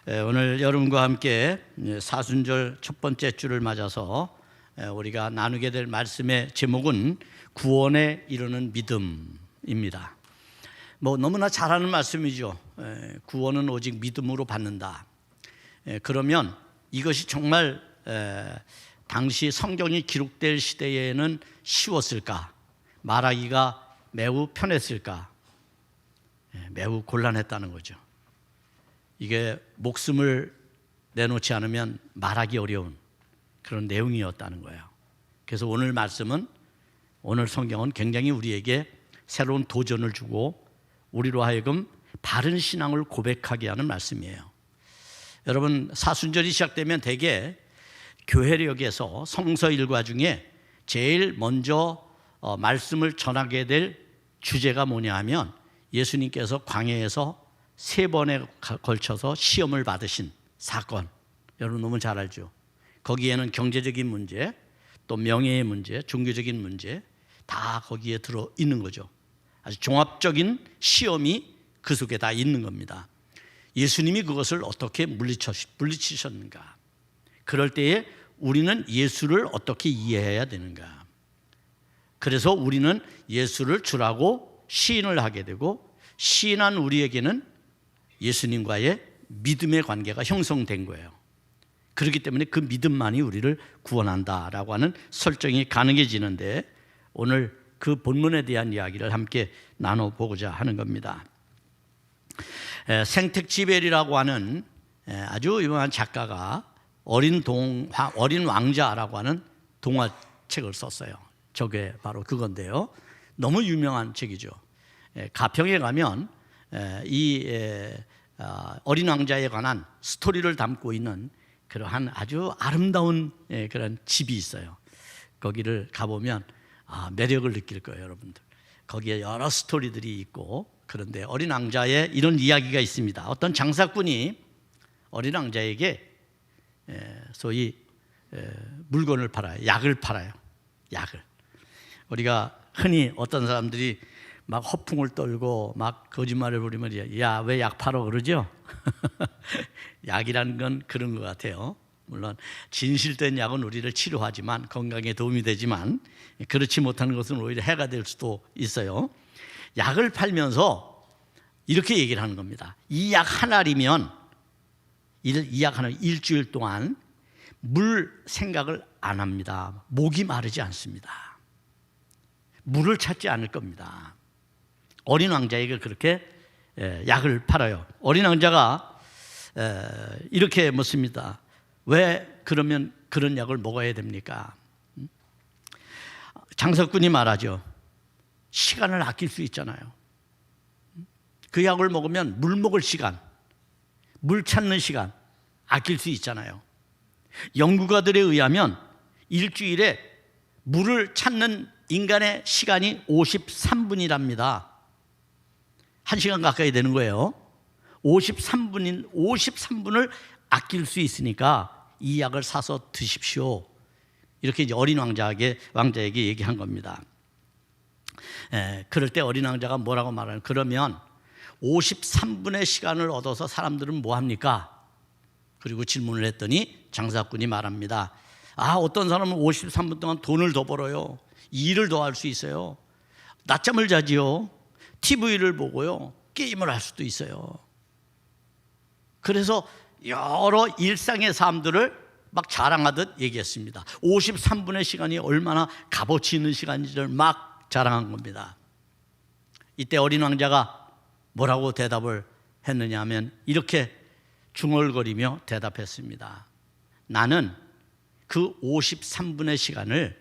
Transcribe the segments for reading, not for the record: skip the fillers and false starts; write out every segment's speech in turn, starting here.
오늘 여러분과 함께 사순절 첫 번째 주를 맞아서 우리가 나누게 될 말씀의 제목은 구원에 이르는 믿음입니다. 너무나 잘 아는 말씀이죠. 구원은 오직 믿음으로 받는다. 그러면 이것이 정말 당시 성경이 기록될 시대에는 쉬웠을까? 말하기가 매우 편했을까? 매우 곤란했다는 거죠. 이게 목숨을 내놓지 않으면 말하기 어려운 그런 내용이었다는 거예요. 그래서 오늘 말씀은, 오늘 성경은 굉장히 우리에게 새로운 도전을 주고 우리로 하여금 바른 신앙을 고백하게 하는 말씀이에요. 여러분, 사순절이 시작되면 대개 교회력에서 성서 일과 중에 제일 먼저 말씀을 전하게 될 주제가 뭐냐 하면, 예수님께서 광야에서 3번에 걸쳐서 시험을 받으신 사건, 여러분 너무 잘 알죠. 거기에는 경제적인 문제, 또 명예의 문제, 종교적인 문제 다 거기에 들어 있는 거죠. 아주 종합적인 시험이 그 속에 다 있는 겁니다. 예수님이 그것을 어떻게 물리치셨는가? 그럴 때에 우리는 예수를 어떻게 이해해야 되는가? 그래서 우리는 예수를 주라고 시인을 하게 되고, 시인한 우리에게는 예수님과의 믿음의 관계가 형성된 거예요. 그렇기 때문에 그 믿음만이 우리를 구원한다라고 하는 설정이 가능해지는데, 오늘 그 본문에 대한 이야기를 함께 나눠보고자 하는 겁니다. 생텍쥐벨이라고 하는 아주 유명한 작가가 어린 왕자라고 하는 동화책을 썼어요. 저게 바로 그건데요. 너무 유명한 책이죠. 가평에 가면 이 어린 왕자에 관한 스토리를 담고 있는 그러한 아주 아름다운 그런 집이 있어요. 거기를 가보면 매력을 느낄 거예요, 여러분들. 거기에 여러 스토리들이 있고, 그런데 어린 왕자의 이런 이야기가 있습니다. 어떤 장사꾼이 어린 왕자에게 소위 물건을 팔아요. 약을 팔아요. 약을. 우리가 흔히 어떤 사람들이 막 허풍을 떨고 막 거짓말을 부리면, 야, 왜 약 팔어 그러죠? 약이라는 건 그런 것 같아요. 물론 진실된 약은 우리를 치료하지만, 건강에 도움이 되지만, 그렇지 못한 것은 오히려 해가 될 수도 있어요. 약을 팔면서 이렇게 얘기를 하는 겁니다. 이 약 한 알이면, 이 약 하나 일주일 동안 물 생각을 안 합니다. 목이 마르지 않습니다. 물을 찾지 않을 겁니다. 어린 왕자에게 그렇게 약을 팔아요. 어린 왕자가 이렇게 묻습니다. 왜 그러면 그런 약을 먹어야 됩니까? 장사꾼이 말하죠. 시간을 아낄 수 있잖아요. 그 약을 먹으면 물 먹을 시간, 물 찾는 시간 아낄 수 있잖아요. 연구가들에 의하면 일주일에 물을 찾는 인간의 시간이 53분이랍니다. 1시간 가까이 되는 거예요. 53분을 아낄 수 있으니까 이 약을 사서 드십시오. 이렇게 이제 어린 왕자에게 얘기한 겁니다. 그럴 때 어린 왕자가 뭐라고 말하는? 그러면 53분의 시간을 얻어서 사람들은 뭐 합니까? 그리고 질문을 했더니 장사꾼이 말합니다. 어떤 사람은 53분 동안 돈을 더 벌어요. 일을 더 할 수 있어요. 낮잠을 자지요. TV를 보고요. 게임을 할 수도 있어요. 그래서 여러 일상의 삶들을 막 자랑하듯 얘기했습니다. 53분의 시간이 얼마나 값어치 있는 시간인지를 막 자랑한 겁니다. 이때 어린 왕자가 뭐라고 대답을 했느냐 하면, 이렇게 중얼거리며 대답했습니다. 나는 그 53분의 시간을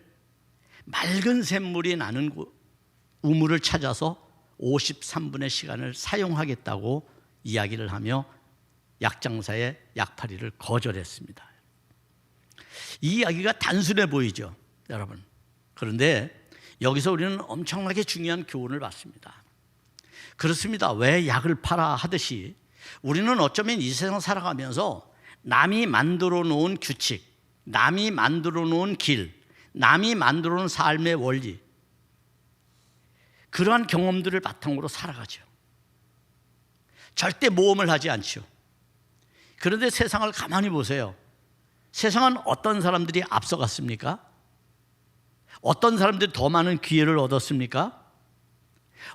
맑은 샘물이 나는 우물을 찾아서 53분의 시간을 사용하겠다고 이야기를 하며 약장사의 약팔이를 거절했습니다. 이 이야기가 단순해 보이죠, 여러분. 그런데 여기서 우리는 엄청나게 중요한 교훈을 받습니다. 그렇습니다. 왜 약을 팔아 하듯이 우리는 어쩌면 이 세상 살아가면서 남이 만들어 놓은 규칙, 남이 만들어 놓은 길, 남이 만들어 놓은 삶의 원리, 그러한 경험들을 바탕으로 살아가죠. 절대 모험을 하지 않죠. 그런데 세상을 가만히 보세요. 세상은 어떤 사람들이 앞서갔습니까? 어떤 사람들이 더 많은 기회를 얻었습니까?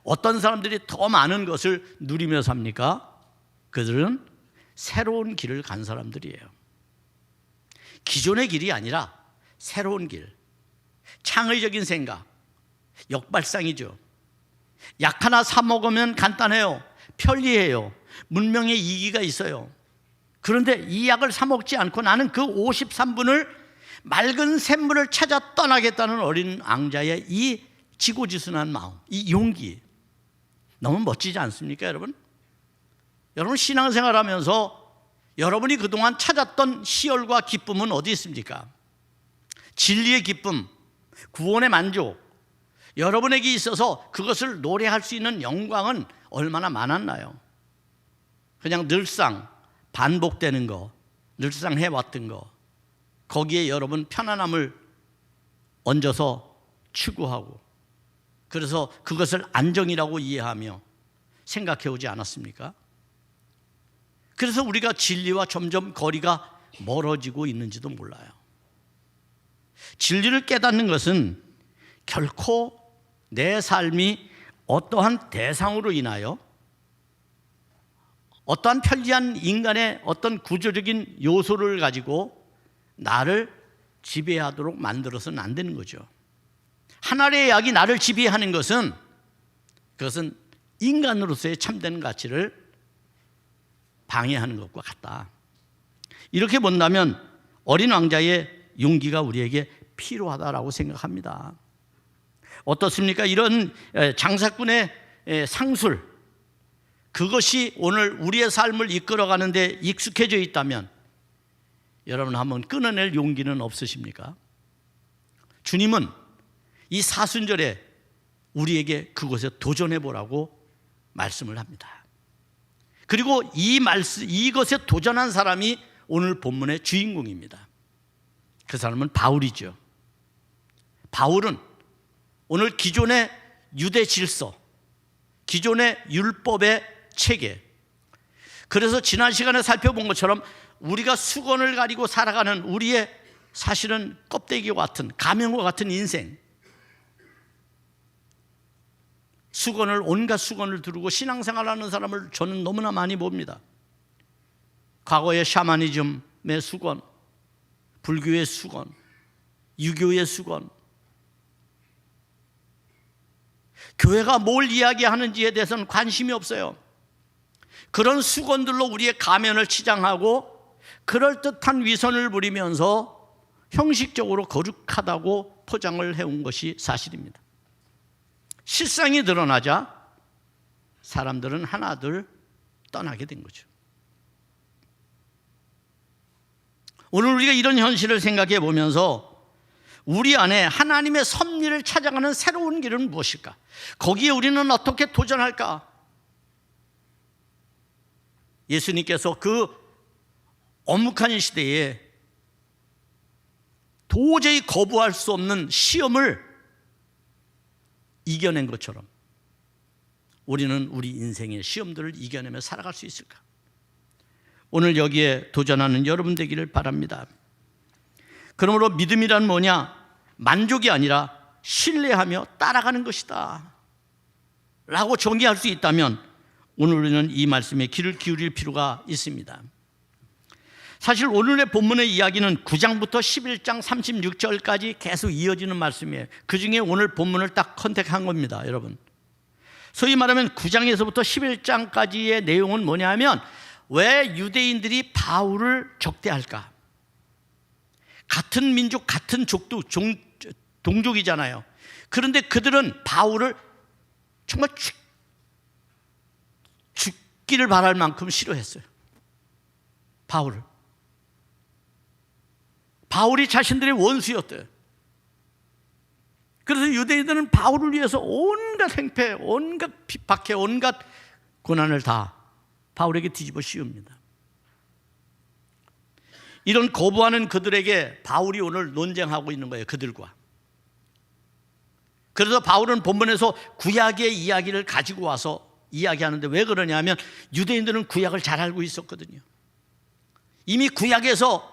어떤 사람들이 더 많은 것을 누리며 삽니까? 그들은 새로운 길을 간 사람들이에요. 기존의 길이 아니라 새로운 길, 창의적인 생각, 역발상이죠. 약 하나 사 먹으면 간단해요. 편리해요. 문명의 이기가 있어요. 그런데 이 약을 사 먹지 않고 나는 그 53분을 맑은 샘물을 찾아 떠나겠다는 어린 왕자의 이 지고지순한 마음, 이 용기, 너무 멋지지 않습니까, 여러분? 여러분 신앙생활하면서 여러분이 그동안 찾았던 희열과 기쁨은 어디 있습니까? 진리의 기쁨, 구원의 만족, 여러분에게 있어서 그것을 노래할 수 있는 영광은 얼마나 많았나요? 그냥 늘상 반복되는 거, 늘상 해왔던 거, 거기에 여러분 편안함을 얹어서 추구하고, 그래서 그것을 안정이라고 이해하며 생각해 오지 않았습니까? 그래서 우리가 진리와 점점 거리가 멀어지고 있는지도 몰라요. 진리를 깨닫는 것은 결코 내 삶이 어떠한 대상으로 인하여 어떠한 편리한 인간의 어떤 구조적인 요소를 가지고 나를 지배하도록 만들어서는 안 되는 거죠. 하나님의 약이 나를 지배하는 것은 그것은 인간으로서의 참된 가치를 방해하는 것과 같다. 이렇게 본다면 어린 왕자의 용기가 우리에게 필요하다라고 생각합니다. 어떻습니까? 이런 장사꾼의 상술, 그것이 오늘 우리의 삶을 이끌어가는 데 익숙해져 있다면 여러분 한번 끊어낼 용기는 없으십니까? 주님은 이 사순절에 우리에게 그것에 도전해 보라고 말씀을 합니다. 그리고 이것에 도전한 사람이 오늘 본문의 주인공입니다. 그 사람은 바울이죠. 바울은 오늘 기존의 유대 질서, 기존의 율법의 체계, 그래서 지난 시간에 살펴본 것처럼 우리가 수건을 가리고 살아가는 우리의 사실은 껍데기와 같은, 가면과 같은 인생, 온갖 수건을 두르고 신앙생활하는 사람을 저는 너무나 많이 봅니다. 과거의 샤머니즘의 수건, 불교의 수건, 유교의 수건, 교회가 뭘 이야기하는지에 대해서는 관심이 없어요. 그런 수건들로 우리의 가면을 치장하고 그럴듯한 위선을 부리면서 형식적으로 거룩하다고 포장을 해온 것이 사실입니다. 실상이 드러나자 사람들은 하나둘 떠나게 된 거죠. 오늘 우리가 이런 현실을 생각해 보면서 우리 안에 하나님의 섭리를 찾아가는 새로운 길은 무엇일까? 거기에 우리는 어떻게 도전할까? 예수님께서 그 엄혹한 시대에 도저히 거부할 수 없는 시험을 이겨낸 것처럼 우리는 우리 인생의 시험들을 이겨내며 살아갈 수 있을까? 오늘 여기에 도전하는 여러분 되기를 바랍니다. 그러므로 믿음이란 뭐냐? 만족이 아니라 신뢰하며 따라가는 것이다 라고 정의할 수 있다면 오늘 우리는 이 말씀에 귀를 기울일 필요가 있습니다. 사실 오늘의 본문의 이야기는 9장부터 11장 36절까지 계속 이어지는 말씀이에요. 그 중에 오늘 본문을 딱 컨택한 겁니다, 여러분. 소위 말하면 9장에서부터 11장까지의 내용은 뭐냐 하면 왜 유대인들이 바울을 적대할까? 같은 민족, 같은 동족이잖아요. 그런데 그들은 바울을 정말 죽기를 바랄 만큼 싫어했어요. 바울이 자신들의 원수였대요. 그래서 유대인들은 바울을 위해서 온갖 행패, 온갖 핍박해, 온갖 고난을 다 바울에게 뒤집어 씌웁니다. 이런 거부하는 그들에게 바울이 오늘 논쟁하고 있는 거예요, 그들과. 그래서 바울은 본문에서 구약의 이야기를 가지고 와서 이야기하는데 왜 그러냐면 유대인들은 구약을 잘 알고 있었거든요. 이미 구약에서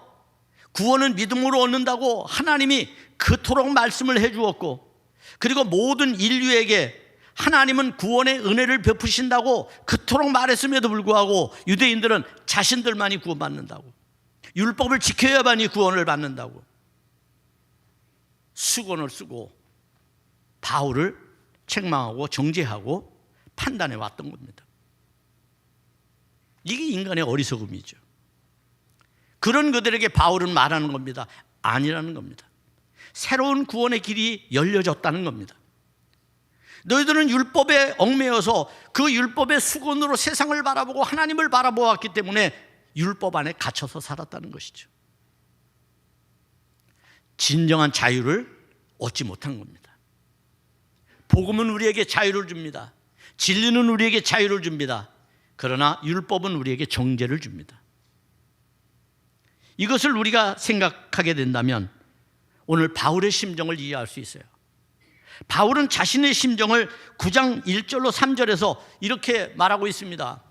구원은 믿음으로 얻는다고 하나님이 그토록 말씀을 해주었고, 그리고 모든 인류에게 하나님은 구원의 은혜를 베푸신다고 그토록 말했음에도 불구하고 유대인들은 자신들만이 구원받는다고, 율법을 지켜야만이 구원을 받는다고 수건을 쓰고 바울을 책망하고 정죄하고 판단해 왔던 겁니다. 이게 인간의 어리석음이죠. 그런 그들에게 바울은 말하는 겁니다. 아니라는 겁니다. 새로운 구원의 길이 열려졌다는 겁니다. 너희들은 율법에 얽매여서 그 율법의 수건으로 세상을 바라보고 하나님을 바라보았기 때문에 율법 안에 갇혀서 살았다는 것이죠. 진정한 자유를 얻지 못한 겁니다. 복음은 우리에게 자유를 줍니다. 진리는 우리에게 자유를 줍니다. 그러나 율법은 우리에게 정죄를 줍니다. 이것을 우리가 생각하게 된다면 오늘 바울의 심정을 이해할 수 있어요. 바울은 자신의 심정을 9장 1절로 3절에서 이렇게 말하고 있습니다.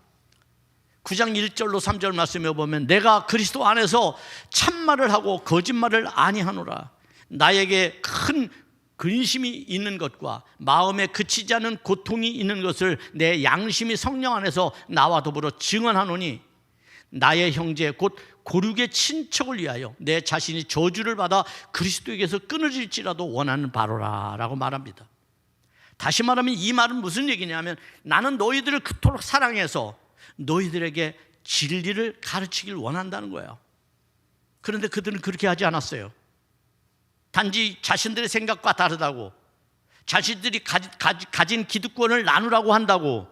9장 1절로 3절 말씀에 보면 내가 그리스도 안에서 참말을 하고 거짓말을 아니하노라. 나에게 큰 근심이 있는 것과 마음에 그치지 않은 고통이 있는 것을 내 양심이 성령 안에서 나와 더불어 증언하노니 나의 형제 곧 고륙의 친척을 위하여 내 자신이 저주를 받아 그리스도에게서 끊어질지라도 원하는 바로라 라고 말합니다. 다시 말하면 이 말은 무슨 얘기냐면 나는 너희들을 그토록 사랑해서 너희들에게 진리를 가르치길 원한다는 거예요. 그런데 그들은 그렇게 하지 않았어요. 단지 자신들의 생각과 다르다고, 자신들이 가진 기득권을 나누라고 한다고,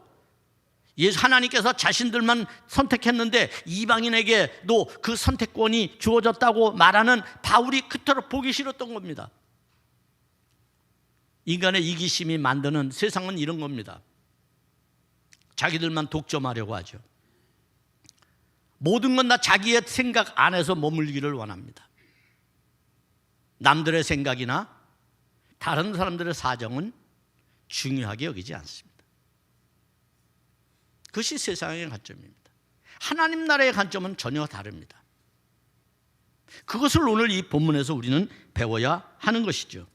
하나님께서 자신들만 선택했는데 이방인에게도 그 선택권이 주어졌다고 말하는 바울이 그토록 보기 싫었던 겁니다. 인간의 이기심이 만드는 세상은 이런 겁니다. 자기들만 독점하려고 하죠. 모든 건 다 자기의 생각 안에서 머물기를 원합니다. 남들의 생각이나 다른 사람들의 사정은 중요하게 여기지 않습니다. 그것이 세상의 관점입니다. 하나님 나라의 관점은 전혀 다릅니다. 그것을 오늘 이 본문에서 우리는 배워야 하는 것이죠.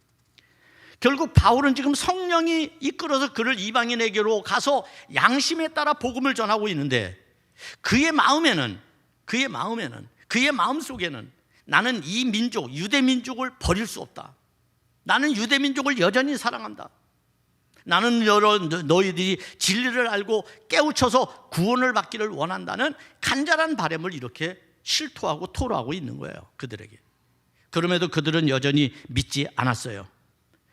결국 바울은 지금 성령이 이끌어서 그를 이방인에게로 가서 양심에 따라 복음을 전하고 있는데 그의 마음속에는 나는 이 민족, 유대 민족을 버릴 수 없다. 나는 유대 민족을 여전히 사랑한다. 나는 너희들이 진리를 알고 깨우쳐서 구원을 받기를 원한다는 간절한 바람을 이렇게 실토하고 토로하고 있는 거예요, 그들에게. 그럼에도 그들은 여전히 믿지 않았어요.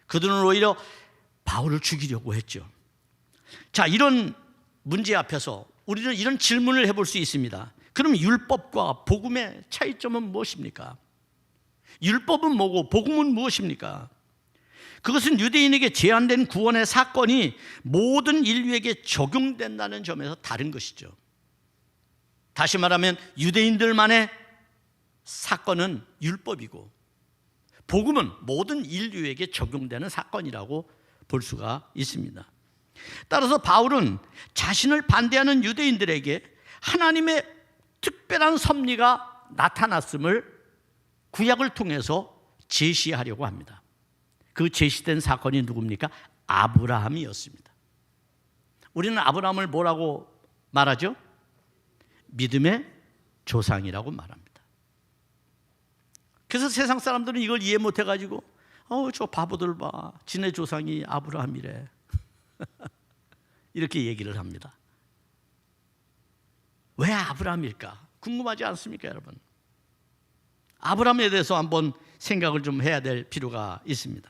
그들은 오히려 바울을 죽이려고 했죠. 자, 이런 문제 앞에서 우리는 이런 질문을 해볼 수 있습니다. 그럼 율법과 복음의 차이점은 무엇입니까? 율법은 뭐고 복음은 무엇입니까? 그것은 유대인에게 제한된 구원의 사건이 모든 인류에게 적용된다는 점에서 다른 것이죠. 다시 말하면 유대인들만의 사건은 율법이고 복음은 모든 인류에게 적용되는 사건이라고 볼 수가 있습니다. 따라서 바울은 자신을 반대하는 유대인들에게 하나님의 특별한 섭리가 나타났음을 구약을 통해서 제시하려고 합니다. 그 제시된 사건이 누굽니까? 아브라함이었습니다. 우리는 아브라함을 뭐라고 말하죠? 믿음의 조상이라고 말합니다. 그래서 세상 사람들은 이걸 이해 못해가지고 저 바보들 봐, 지네 조상이 아브라함이래 이렇게 얘기를 합니다. 왜 아브라함일까? 궁금하지 않습니까, 여러분? 아브라함에 대해서 한번 생각을 좀 해야 될 필요가 있습니다.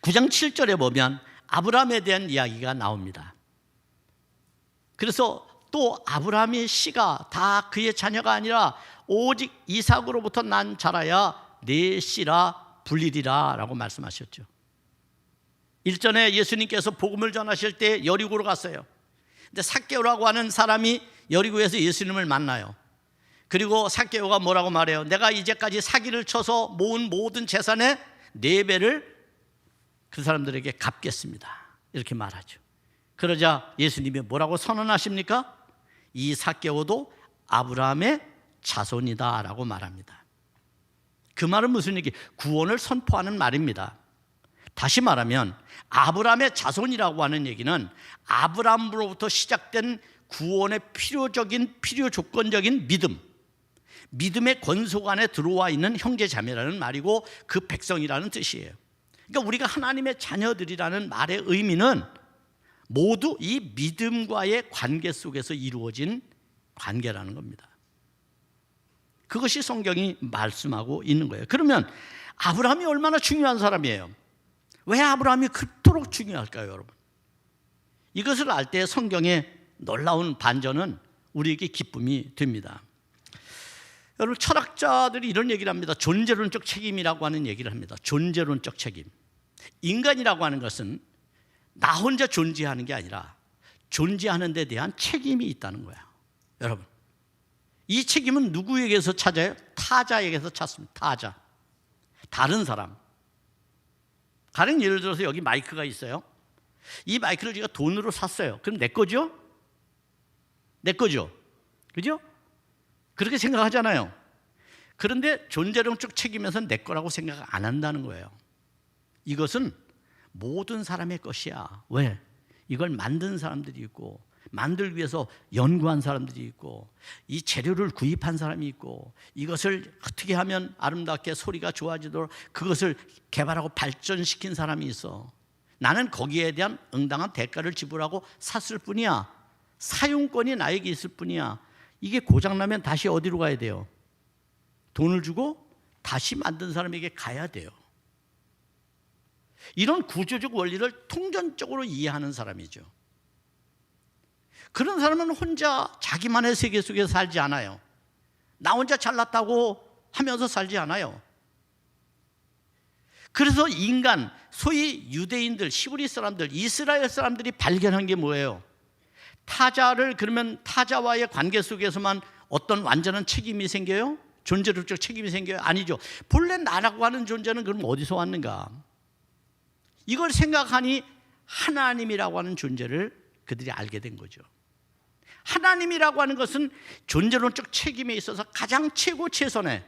9장 7절에 보면 아브라함에 대한 이야기가 나옵니다. 그래서 또 아브라함의 씨가 다 그의 자녀가 아니라 오직 이삭으로부터 난 자라야 내 씨라 불리리라 라고 말씀하셨죠. 일전에 예수님께서 복음을 전하실 때 여리고로 갔어요. 근데 삭개오라고 하는 사람이 여리고에서 예수님을 만나요. 그리고 삭개오가 뭐라고 말해요? 내가 이제까지 사기를 쳐서 모은 모든 재산의 4배를 그 사람들에게 갚겠습니다, 이렇게 말하죠. 그러자 예수님이 뭐라고 선언하십니까? 이 삭개오도 아브라함의 자손이다라고 말합니다. 그 말은 무슨 얘기? 구원을 선포하는 말입니다. 다시 말하면 아브라함의 자손이라고 하는 얘기는 아브라함으로부터 시작된 구원의 필요 조건적인 믿음의 권속 안에 들어와 있는 형제 자매라는 말이고 그 백성이라는 뜻이에요. 그러니까 우리가 하나님의 자녀들이라는 말의 의미는 모두 이 믿음과의 관계 속에서 이루어진 관계라는 겁니다. 그것이 성경이 말씀하고 있는 거예요. 그러면 아브라함이 얼마나 중요한 사람이에요? 왜 아브라함이 그토록 중요할까요, 여러분? 이것을 알 때 성경의 놀라운 반전은 우리에게 기쁨이 됩니다. 여러분, 철학자들이 이런 얘기를 합니다. 존재론적 책임이라고 하는 얘기를 합니다. 존재론적 책임. 인간이라고 하는 것은 나 혼자 존재하는 게 아니라 존재하는 데 대한 책임이 있다는 거야. 여러분, 이 책임은 누구에게서 찾아요? 타자에게서 찾습니다. 타자, 다른 사람. 가령 예를 들어서 여기 마이크가 있어요. 이 마이크를 제가 돈으로 샀어요. 그럼 내 거죠? 내 거죠? 그죠? 그렇게 생각하잖아요. 그런데 존재론적 책임에서는 내 거라고 생각 안 한다는 거예요. 이것은 모든 사람의 것이야. 왜? 이걸 만든 사람들이 있고, 만들기 위해서 연구한 사람들이 있고, 이 재료를 구입한 사람이 있고, 이것을 어떻게 하면 아름답게 소리가 좋아지도록 그것을 개발하고 발전시킨 사람이 있어. 나는 거기에 대한 응당한 대가를 지불하고 샀을 뿐이야. 사용권이 나에게 있을 뿐이야. 이게 고장나면 다시 어디로 가야 돼요? 돈을 주고 다시 만든 사람에게 가야 돼요. 이런 구조적 원리를 통전적으로 이해하는 사람이죠. 그런 사람은 혼자 자기만의 세계 속에서 살지 않아요. 나 혼자 잘났다고 하면서 살지 않아요. 그래서 인간, 소위 유대인들, 히브리 사람들, 이스라엘 사람들이 발견한 게 뭐예요? 타자를, 그러면 타자와의 관계 속에서만 어떤 완전한 책임이 생겨요? 존재론적 책임이 생겨요? 아니죠. 본래 나라고 하는 존재는 그럼 어디서 왔는가? 이걸 생각하니 하나님이라고 하는 존재를 그들이 알게 된 거죠. 하나님이라고 하는 것은 존재론적 책임에 있어서 가장 최고 최선의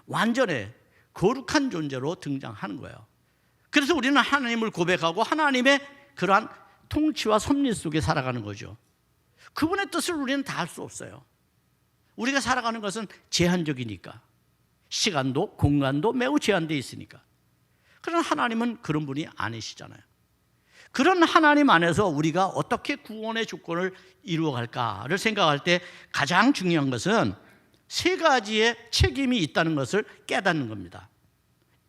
완전의 거룩한 존재로 등장하는 거예요. 그래서 우리는 하나님을 고백하고 하나님의 그러한 통치와 섭리 속에 살아가는 거죠. 그분의 뜻을 우리는 다 할 수 없어요. 우리가 살아가는 것은 제한적이니까, 시간도 공간도 매우 제한되어 있으니까. 그러나 하나님은 그런 분이 아니시잖아요. 그런 하나님 안에서 우리가 어떻게 구원의 조건을 이루어갈까를 생각할 때 가장 중요한 것은 세 가지의 책임이 있다는 것을 깨닫는 겁니다.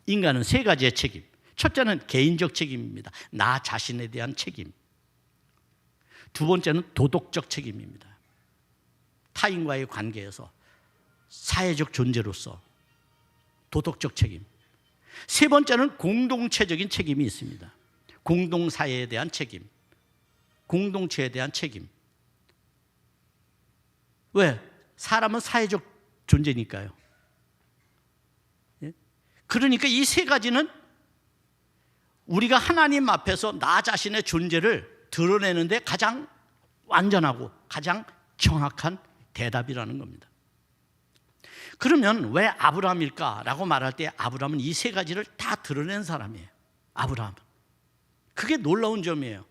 인간은 세 가지의 책임. 첫째는 개인적 책임입니다. 나 자신에 대한 책임. 두 번째는 도덕적 책임입니다. 타인과의 관계에서 사회적 존재로서 도덕적 책임. 세 번째는 공동체적인 책임이 있습니다. 공동사회에 대한 책임, 공동체에 대한 책임. 왜? 사람은 사회적 존재니까요. 그러니까 이 세 가지는 우리가 하나님 앞에서 나 자신의 존재를 드러내는데 가장 완전하고 가장 정확한 대답이라는 겁니다. 그러면 왜 아브라함일까라고 말할 때 아브라함은 이 세 가지를 다 드러낸 사람이에요. 아브라함은. 그게 놀라운 점이에요.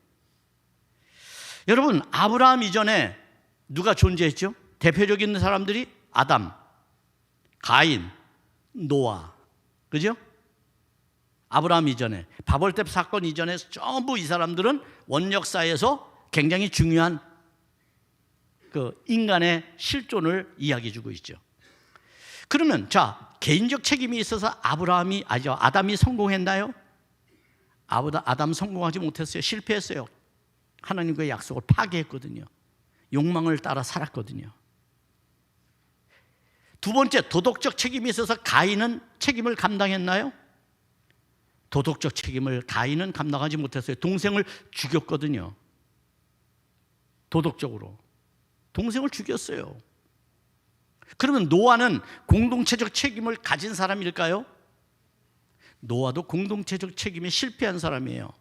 여러분, 아브라함 이전에 누가 존재했죠? 대표적인 사람들이 아담, 가인, 노아, 그죠? 아브라함 이전에, 바벨탑 사건 이전에 전부 이 사람들은 원역사에서 굉장히 중요한 그 인간의 실존을 이야기해 주고 있죠. 그러면 자, 개인적 책임이 있어서 아담이 성공했나요? 아담 성공하지 못했어요. 실패했어요. 하나님과의 약속을 파괴했거든요. 욕망을 따라 살았거든요. 두 번째, 도덕적 책임이 있어서 가인은 책임을 감당했나요? 도덕적 책임을 가인은 감당하지 못했어요. 동생을 죽였거든요. 도덕적으로 동생을 죽였어요. 그러면 노아는 공동체적 책임을 가진 사람일까요? 노아도 공동체적 책임에 실패한 사람이에요.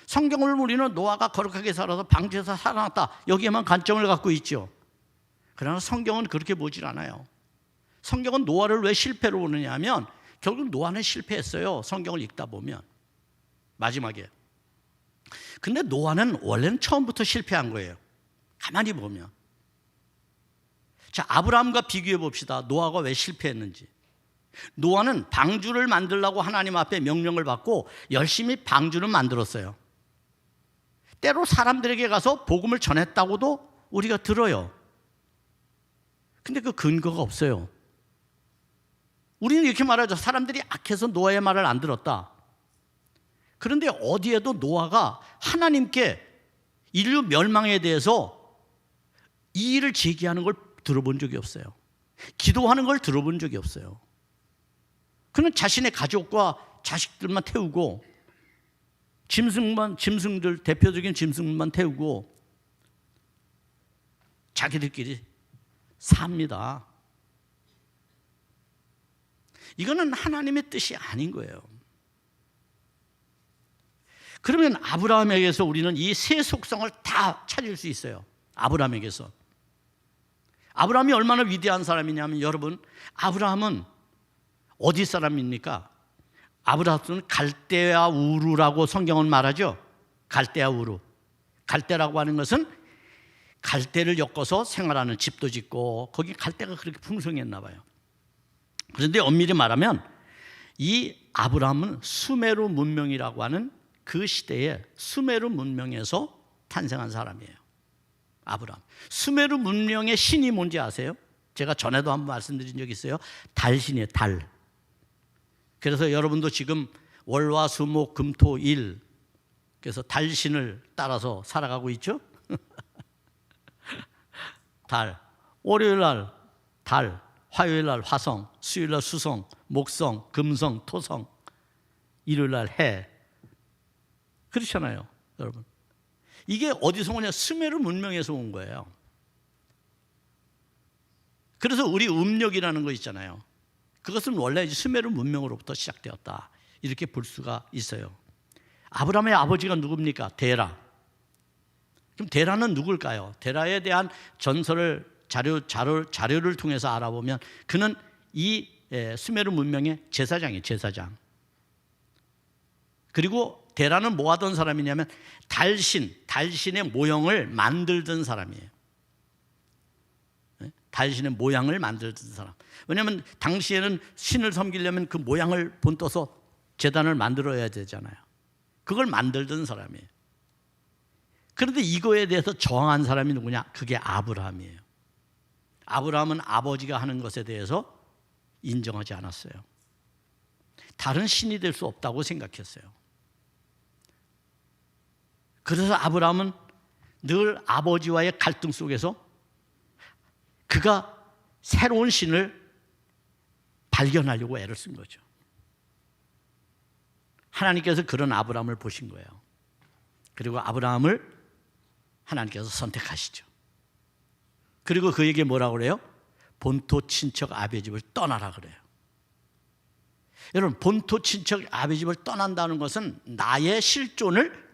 성경을 우리는 노아가 거룩하게 살아서 방주에서 살아났다, 여기에만 관점을 갖고 있죠. 그러나 성경은 그렇게 보질 않아요. 성경은 노아를 왜 실패로 보느냐 하면 결국 노아는 실패했어요. 성경을 읽다 보면 마지막에. 근데 노아는 원래는 처음부터 실패한 거예요. 가만히 보면. 자, 아브라함과 비교해 봅시다. 노아가 왜 실패했는지. 노아는 방주를 만들라고 하나님 앞에 명령을 받고 열심히 방주를 만들었어요. 때로 사람들에게 가서 복음을 전했다고도 우리가 들어요. 근데 그 근거가 없어요. 우리는 이렇게 말하죠. 사람들이 악해서 노아의 말을 안 들었다. 그런데 어디에도 노아가 하나님께 인류 멸망에 대해서 이의를 제기하는 걸 들어본 적이 없어요. 기도하는 걸 들어본 적이 없어요. 그는 자신의 가족과 자식들만 태우고 짐승들, 대표적인 짐승만 태우고 자기들끼리 삽니다. 이거는 하나님의 뜻이 아닌 거예요. 그러면 아브라함에게서 우리는 이 세 속성을 다 찾을 수 있어요. 아브라함에게서. 아브라함이 얼마나 위대한 사람이냐면 여러분, 아브라함은 어디 사람입니까? 아브라함은 갈대아 우르라고 성경은 말하죠. 갈대아 우르. 갈대라고 하는 것은 갈대를 엮어서 생활하는 집도 짓고 거기 갈대가 그렇게 풍성했나 봐요. 그런데 엄밀히 말하면 이 아브라함은 수메르 문명이라고 하는 그 시대에 수메르 문명에서 탄생한 사람이에요. 아브라함. 수메르 문명의 신이 뭔지 아세요? 제가 전에도 한번 말씀드린 적이 있어요. 달신이에요. 달. 그래서 여러분도 지금 월화수목금토일 그래서 달신을 따라서 살아가고 있죠. 달. 월요일날 달, 화요일날 화성, 수요일날 수성, 목성, 금성, 토성, 일요일날 해. 그렇잖아요, 여러분. 이게 어디서 오냐? 수메르 문명에서 온 거예요. 그래서 우리 음력이라는 거 있잖아요. 그것은 원래 수메르 문명으로부터 시작되었다. 이렇게 볼 수가 있어요. 아브라함의 아버지가 누굽니까? 데라. 그럼 데라는 누굴까요? 데라에 대한 전설을 자료를 통해서 알아보면 그는 이 수메르 문명의 제사장이에요. 제사장. 그리고 데라는 뭐 하던 사람이냐면 달신의 모형을 만들던 사람이에요. 달신의 모양을 만들던 사람. 왜냐하면 당시에는 신을 섬기려면 그 모양을 본떠서 제단을 만들어야 되잖아요. 그걸 만들던 사람이에요. 그런데 이거에 대해서 저항한 사람이 누구냐? 그게 아브라함이에요. 아브라함은 아버지가 하는 것에 대해서 인정하지 않았어요. 다른 신이 될 수 없다고 생각했어요. 그래서 아브라함은 늘 아버지와의 갈등 속에서 그가 새로운 신을 발견하려고 애를 쓴 거죠. 하나님께서 그런 아브라함을 보신 거예요. 그리고 아브라함을 하나님께서 선택하시죠. 그리고 그에게 뭐라고 그래요? 본토 친척 아비의 집을 떠나라 그래요. 여러분, 본토 친척 아비의 집을 떠난다는 것은 나의 실존을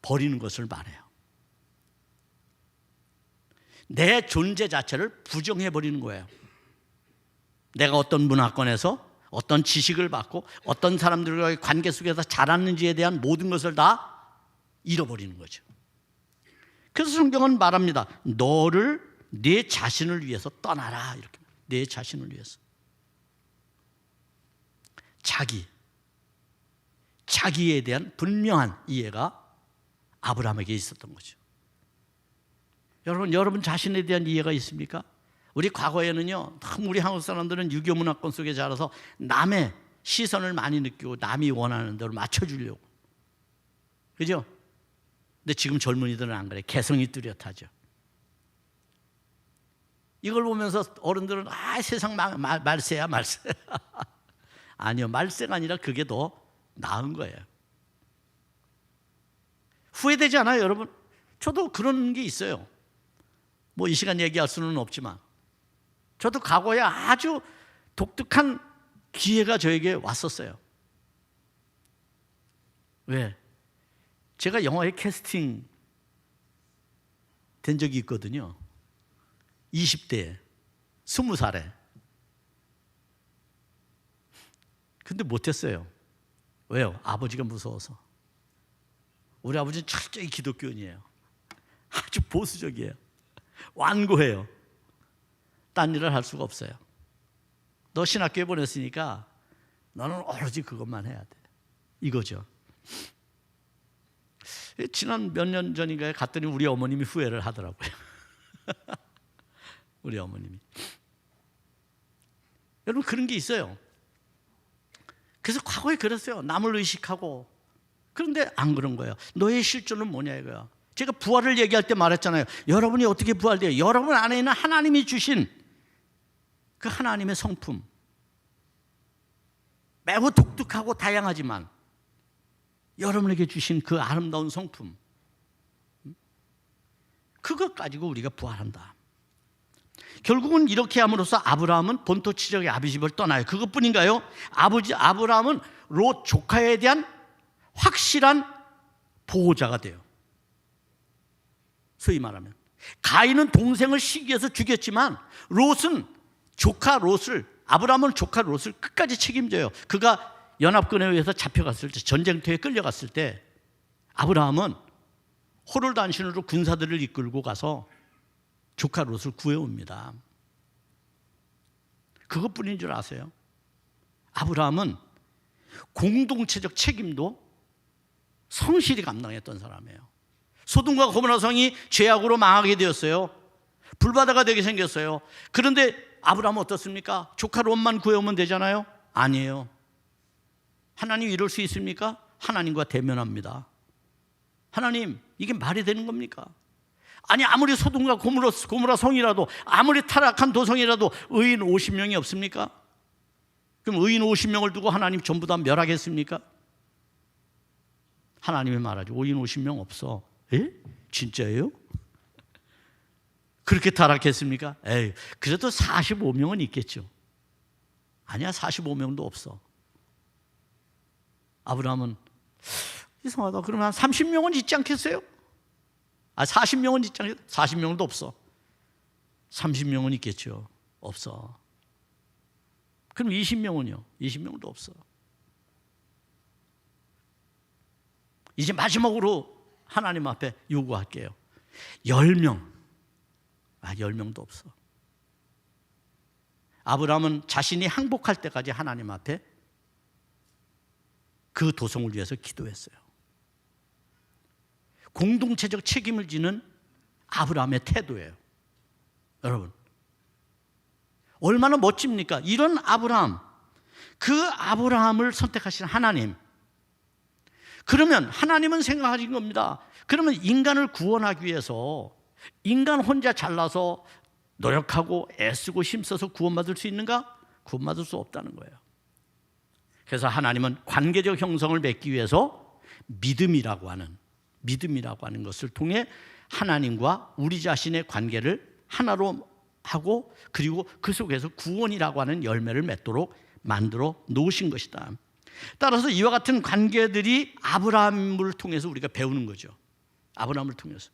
버리는 것을 말해요. 내 존재 자체를 부정해버리는 거예요. 내가 어떤 문화권에서 어떤 지식을 받고 어떤 사람들과의 관계 속에서 자랐는지에 대한 모든 것을 다 잃어버리는 거죠. 그래서 성경은 말합니다. 너를 네 자신을 위해서 떠나라. 이렇게. 내 자신을 위해서. 자기에 대한 분명한 이해가 아브라함에게 있었던 거죠. 여러분 자신에 대한 이해가 있습니까? 우리 과거에는요, 우리 한국 사람들은 유교 문화권 속에 자라서 남의 시선을 많이 느끼고 남이 원하는 대로 맞춰주려고. 그죠? 근데 지금 젊은이들은 안 그래. 개성이 뚜렷하죠. 이걸 보면서 어른들은 세상 말세야 말세. 아니요, 말세가 아니라 그게 더 나은 거예요. 후회되지 않아요, 여러분? 저도 그런 게 있어요. 뭐 이 시간 얘기할 수는 없지만 저도 과거에 아주 독특한 기회가 저에게 왔었어요. 왜? 제가 영화에 캐스팅 된 적이 있거든요. 20대에 20살에 근데 못했어요. 왜요? 아버지가 무서워서. 우리 아버지는 철저히 기독교인이에요. 아주 보수적이에요. 완고해요. 딴 일을 할 수가 없어요. 너 신학교에 보냈으니까 너는 오로지 그것만 해야 돼. 이거죠. 지난 몇 년 전인가에 갔더니 우리 어머님이 후회를 하더라고요. 우리 어머님이. 여러분 그런 게 있어요. 그래서 과거에 그랬어요. 남을 의식하고. 그런데 안 그런 거예요. 너의 실존은 뭐냐 이거야. 제가 부활을 얘기할 때 말했잖아요. 여러분이 어떻게 부활돼요? 여러분 안에 있는 하나님이 주신 그 하나님의 성품. 매우 독특하고 다양하지만 여러분에게 주신 그 아름다운 성품, 그것 가지고 우리가 부활한다. 결국은 이렇게 함으로써 아브라함은 본토 치적의 아비 집을 떠나요. 그것뿐인가요? 아브라함은 롯 조카에 대한 확실한 보호자가 돼요. 소위 말하면 가인은 동생을 시기해서 죽였지만 롯은 아브라함은 조카 롯을 끝까지 책임져요. 그가 연합군에 의해서 잡혀갔을 때, 전쟁터에 끌려갔을 때 아브라함은 호롤단신으로 군사들을 이끌고 가서 조카 롯을 구해옵니다. 그것뿐인 줄 아세요? 아브라함은 공동체적 책임도 성실히 감당했던 사람이에요. 소돔과 고모라 성이 죄악으로 망하게 되었어요. 불바다가 되게 생겼어요. 그런데 아브라함은 어떻습니까? 조카 롯만 구해오면 되잖아요? 아니에요. 하나님 이럴 수 있습니까? 하나님과 대면합니다. 하나님, 이게 말이 되는 겁니까? 아니 아무리 소돔과 고모라 성이라도, 아무리 타락한 도성이라도 의인 50명이 없습니까? 그럼 의인 50명을 두고 하나님 전부 다 멸하겠습니까? 하나님이 말하죠. 의인 50명 없어. 에? 진짜예요? 그렇게 타락했습니까? 에이, 그래도 45명은 있겠죠. 아니야, 45명도 없어. 아브라함은 이상하다. 그러면 한 30명은 있지 않겠어요? 40명은 있지 않겠어요? 40명도 없어. 30명은 있겠죠. 없어. 그럼 20명은요? 20명도 없어. 이제 마지막으로 하나님 앞에 요구할게요. 10명. 10명도 없어. 아브라함은 자신이 항복할 때까지 하나님 앞에 그 도성을 위해서 기도했어요. 공동체적 책임을 지는 아브라함의 태도예요. 여러분, 얼마나 멋집니까? 이런 아브라함, 그 아브라함을 선택하신 하나님. 그러면 하나님은 생각하신 겁니다. 그러면 인간을 구원하기 위해서 인간 혼자 잘나서 노력하고 애쓰고 힘써서 구원받을 수 있는가? 구원받을 수 없다는 거예요. 그래서 하나님은 관계적 형성을 맺기 위해서 믿음이라고 하는 것을 통해 하나님과 우리 자신의 관계를 하나로 하고, 그리고 그 속에서 구원이라고 하는 열매를 맺도록 만들어 놓으신 것이다. 따라서 이와 같은 관계들이 아브라함을 통해서 우리가 배우는 거죠. 아브라함을 통해서.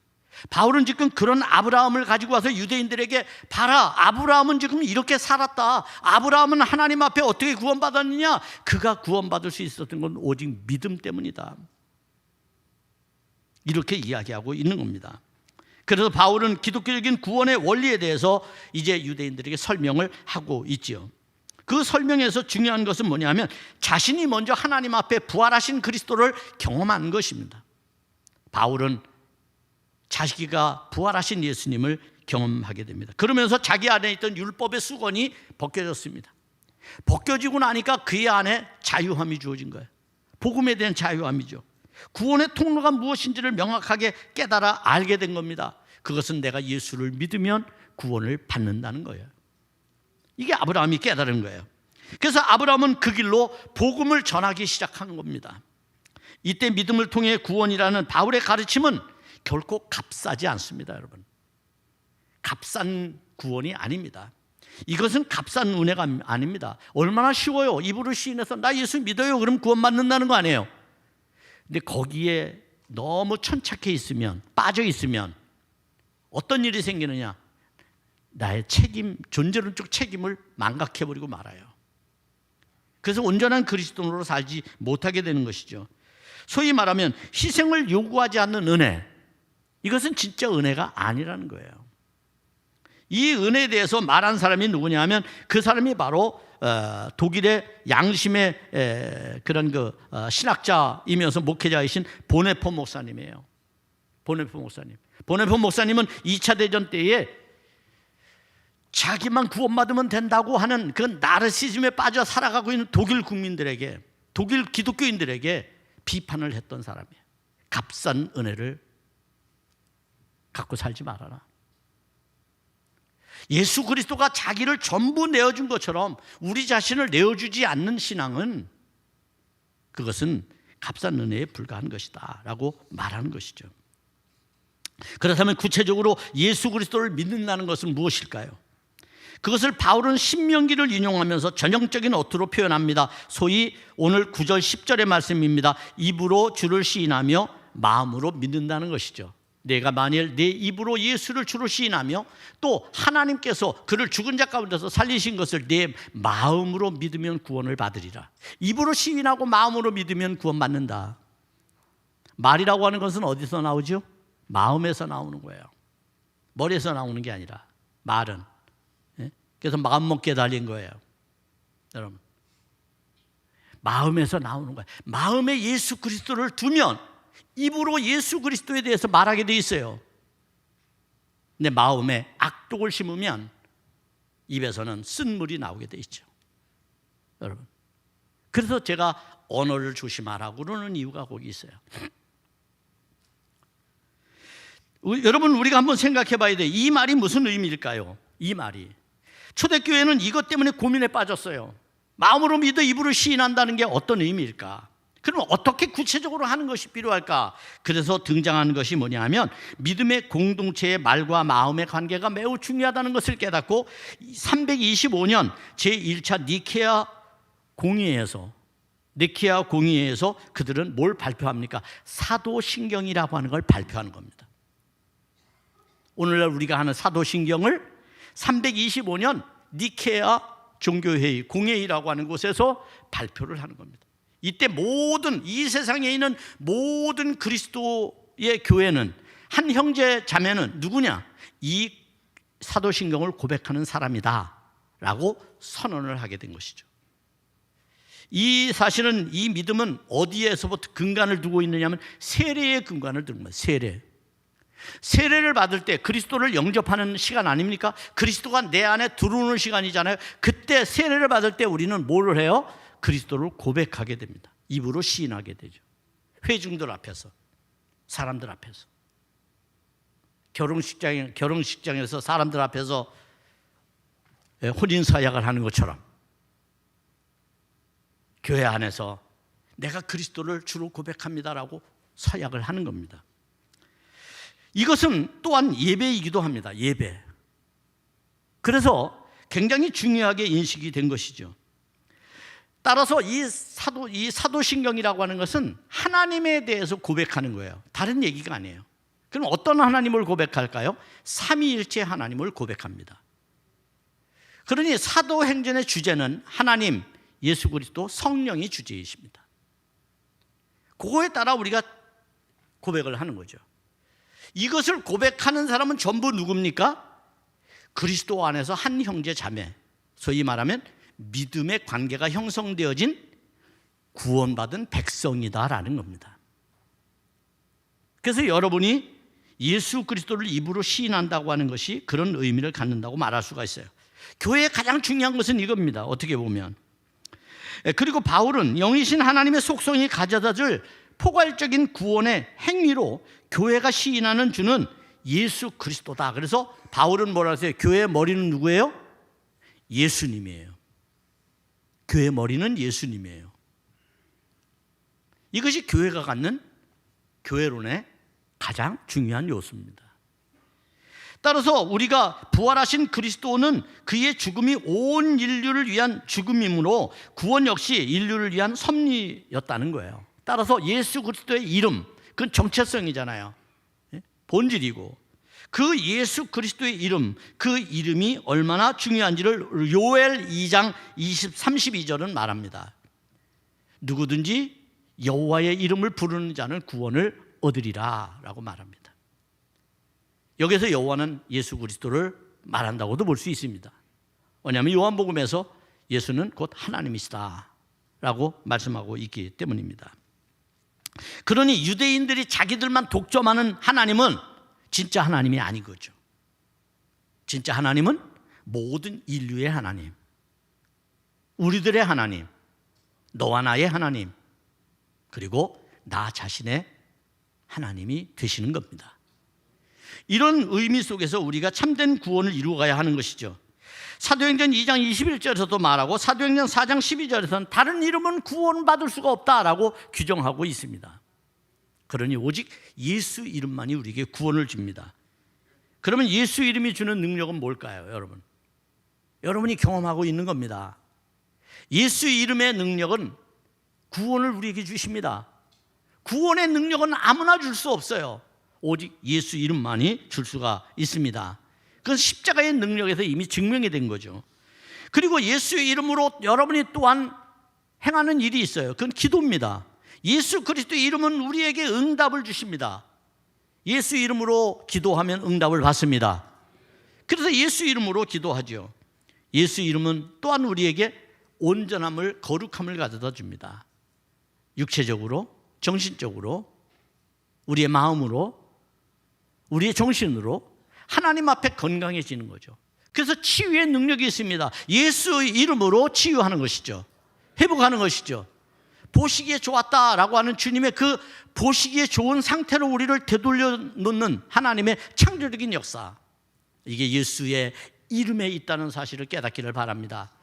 바울은 지금 그런 아브라함을 가지고 와서 유대인들에게, 봐라, 아브라함은 지금 이렇게 살았다. 아브라함은 하나님 앞에 어떻게 구원받았느냐? 그가 구원받을 수 있었던 건 오직 믿음 때문이다. 이렇게 이야기하고 있는 겁니다. 그래서 바울은 기독교적인 구원의 원리에 대해서 이제 유대인들에게 설명을 하고 있지요. 그 설명에서 중요한 것은 뭐냐면 자신이 먼저 하나님 앞에 부활하신 그리스도를 경험한 것입니다. 바울은 자기가 부활하신 예수님을 경험하게 됩니다. 그러면서 자기 안에 있던 율법의 수건이 벗겨졌습니다. 벗겨지고 나니까 그의 안에 자유함이 주어진 거예요. 복음에 대한 자유함이죠. 구원의 통로가 무엇인지를 명확하게 깨달아 알게 된 겁니다. 그것은 내가 예수를 믿으면 구원을 받는다는 거예요. 이게 아브라함이 깨달은 거예요. 그래서 아브라함은 그 길로 복음을 전하기 시작한 겁니다. 이때 믿음을 통해 구원이라는 바울의 가르침은 결코 값싸지 않습니다, 여러분. 값싼 구원이 아닙니다. 이것은 값싼 은혜가 아닙니다. 얼마나 쉬워요. 입으로 시인해서 나 예수 믿어요. 그럼 구원받는다는 거 아니에요. 근데 거기에 너무 천착해 있으면, 빠져 있으면 어떤 일이 생기느냐? 나의 책임, 존재론적 책임을 망각해버리고 말아요. 그래서 온전한 그리스도인으로 살지 못하게 되는 것이죠. 소위 말하면 희생을 요구하지 않는 은혜, 이것은 진짜 은혜가 아니라는 거예요. 이 은혜에 대해서 말한 사람이 누구냐 하면 그 사람이 바로 독일의 양심의 그런 신학자이면서 목회자이신 보네포 목사님이에요. 보네포 목사님. 보네포 목사님은 2차 대전 때에 자기만 구원받으면 된다고 하는 그 나르시즘에 빠져 살아가고 있는 독일 국민들에게, 독일 기독교인들에게 비판을 했던 사람이에요. 값싼 은혜를 갖고 살지 말아라. 예수 그리스도가 자기를 전부 내어준 것처럼 우리 자신을 내어주지 않는 신앙은, 그것은 값싼 은혜에 불과한 것이다 라고 말하는 것이죠. 그렇다면 구체적으로 예수 그리스도를 믿는다는 것은 무엇일까요? 그것을 바울은 신명기를 인용하면서 전형적인 어투로 표현합니다. 소위 오늘 9절 10절의 말씀입니다. 입으로 주를 시인하며 마음으로 믿는다는 것이죠. 내가 만일 내 입으로 예수를 주로 시인하며 또 하나님께서 그를 죽은 자 가운데서 살리신 것을 내 마음으로 믿으면 구원을 받으리라. 입으로 시인하고 마음으로 믿으면 구원받는다. 말이라고 하는 것은 어디서 나오죠? 마음에서 나오는 거예요. 머리에서 나오는 게 아니라 말은. 그래서 마음 먹기에 달린 거예요. 여러분, 마음에서 나오는 거예요. 마음에 예수 그리스도를 두면 입으로 예수 그리스도에 대해서 말하게 돼 있어요. 근데 마음에 악독을 심으면 입에서는 쓴물이 나오게 돼 있죠. 여러분, 그래서 제가 언어를 조심하라고 그러는 이유가 거기 있어요. 여러분, 우리가 한번 생각해 봐야 돼요. 이 말이 무슨 의미일까요? 이 말이, 초대교회는 이것 때문에 고민에 빠졌어요. 마음으로 믿어 입으로 시인한다는 게 어떤 의미일까? 그럼 어떻게 구체적으로 하는 것이 필요할까? 그래서 등장하는 것이 뭐냐 하면 믿음의 공동체의 말과 마음의 관계가 매우 중요하다는 것을 깨닫고 325년 제1차 니케아 공의회에서 그들은 뭘 발표합니까? 사도신경이라고 하는 걸 발표하는 겁니다. 오늘날 우리가 하는 사도신경을 325년 니케아 종교회의, 공회의라고 하는 곳에서 발표를 하는 겁니다. 이때 이 세상에 있는 모든 그리스도의 교회는, 한 형제 자매는 누구냐? 이 사도신경을 고백하는 사람이다 라고 선언을 하게 된 것이죠. 이 사실은, 이 믿음은 어디에서부터 근간을 두고 있느냐면 세례의 근간을 두는 거예요. 세례를 받을 때 그리스도를 영접하는 시간 아닙니까? 그리스도가 내 안에 들어오는 시간이잖아요. 그때 세례를 받을 때 우리는 뭘 해요? 그리스도를 고백하게 됩니다. 입으로 시인하게 되죠. 회중들 앞에서, 사람들 앞에서, 결혼식장에서 사람들 앞에서 혼인사약을 하는 것처럼 교회 안에서 내가 그리스도를 주로 고백합니다라고 사약을 하는 겁니다. 이것은 또한 예배이기도 합니다. 예배. 그래서 굉장히 중요하게 인식이 된 것이죠. 따라서 이 사도신경이라고 하는 것은 하나님에 대해서 고백하는 거예요. 다른 얘기가 아니에요. 그럼 어떤 하나님을 고백할까요? 삼위일체 하나님을 고백합니다. 그러니 사도행전의 주제는 하나님, 예수 그리스도, 성령이 주제이십니다. 그거에 따라 우리가 고백을 하는 거죠. 이것을 고백하는 사람은 전부 누굽니까? 그리스도 안에서 한 형제 자매, 소위 말하면 믿음의 관계가 형성되어진 구원받은 백성이다라는 겁니다. 그래서 여러분이 예수 그리스도를 입으로 시인한다고 하는 것이 그런 의미를 갖는다고 말할 수가 있어요. 교회의 가장 중요한 것은 이겁니다. 어떻게 보면. 그리고 바울은 영이신 하나님의 속성이 가져다 줄 포괄적인 구원의 행위로 교회가 시인하는 주는 예수 그리스도다. 그래서 바울은 뭐라 하세요? 교회의 머리는 누구예요? 예수님이에요. 교회의 머리는 예수님이에요. 이것이 교회가 갖는 교회론의 가장 중요한 요소입니다. 따라서 우리가 부활하신 그리스도는 그의 죽음이 온 인류를 위한 죽음이므로 구원 역시 인류를 위한 섭리였다는 거예요. 따라서 예수 그리스도의 이름, 그건 정체성이잖아요. 본질이고, 그 예수 그리스도의 이름, 그 이름이 얼마나 중요한지를 요엘 2장 32절은 말합니다. 누구든지 여호와의 이름을 부르는 자는 구원을 얻으리라 라고 말합니다. 여기서 여호와는 예수 그리스도를 말한다고도 볼 수 있습니다. 왜냐하면 요한복음에서 예수는 곧 하나님이시다 라고 말씀하고 있기 때문입니다. 그러니 유대인들이 자기들만 독점하는 하나님은 진짜 하나님이 아닌 거죠. 진짜 하나님은 모든 인류의 하나님, 우리들의 하나님, 너와 나의 하나님, 그리고 나 자신의 하나님이 되시는 겁니다. 이런 의미 속에서 우리가 참된 구원을 이루어가야 하는 것이죠. 사도행전 2장 21절에서도 말하고 사도행전 4장 12절에서는 다른 이름은 구원받을 수가 없다라고 규정하고 있습니다. 그러니 오직 예수 이름만이 우리에게 구원을 줍니다. 그러면 예수 이름이 주는 능력은 뭘까요, 여러분? 여러분이 경험하고 있는 겁니다. 예수 이름의 능력은 구원을 우리에게 주십니다. 구원의 능력은 아무나 줄 수 없어요. 오직 예수 이름만이 줄 수가 있습니다. 그건 십자가의 능력에서 이미 증명이 된 거죠. 그리고 예수 이름으로 여러분이 또한 행하는 일이 있어요. 그건 기도입니다. 예수 그리스도의 이름은 우리에게 응답을 주십니다. 예수 이름으로 기도하면 응답을 받습니다. 그래서 예수 이름으로 기도하죠. 예수 이름은 또한 우리에게 온전함을, 거룩함을 가져다 줍니다. 육체적으로, 정신적으로, 우리의 마음으로, 우리의 정신으로 하나님 앞에 건강해지는 거죠. 그래서 치유의 능력이 있습니다. 예수의 이름으로 치유하는 것이죠. 회복하는 것이죠. 보시기에 좋았다라고 하는 주님의 그 보시기에 좋은 상태로 우리를 되돌려 놓는 하나님의 창조적인 역사, 이게 예수의 이름에 있다는 사실을 깨닫기를 바랍니다.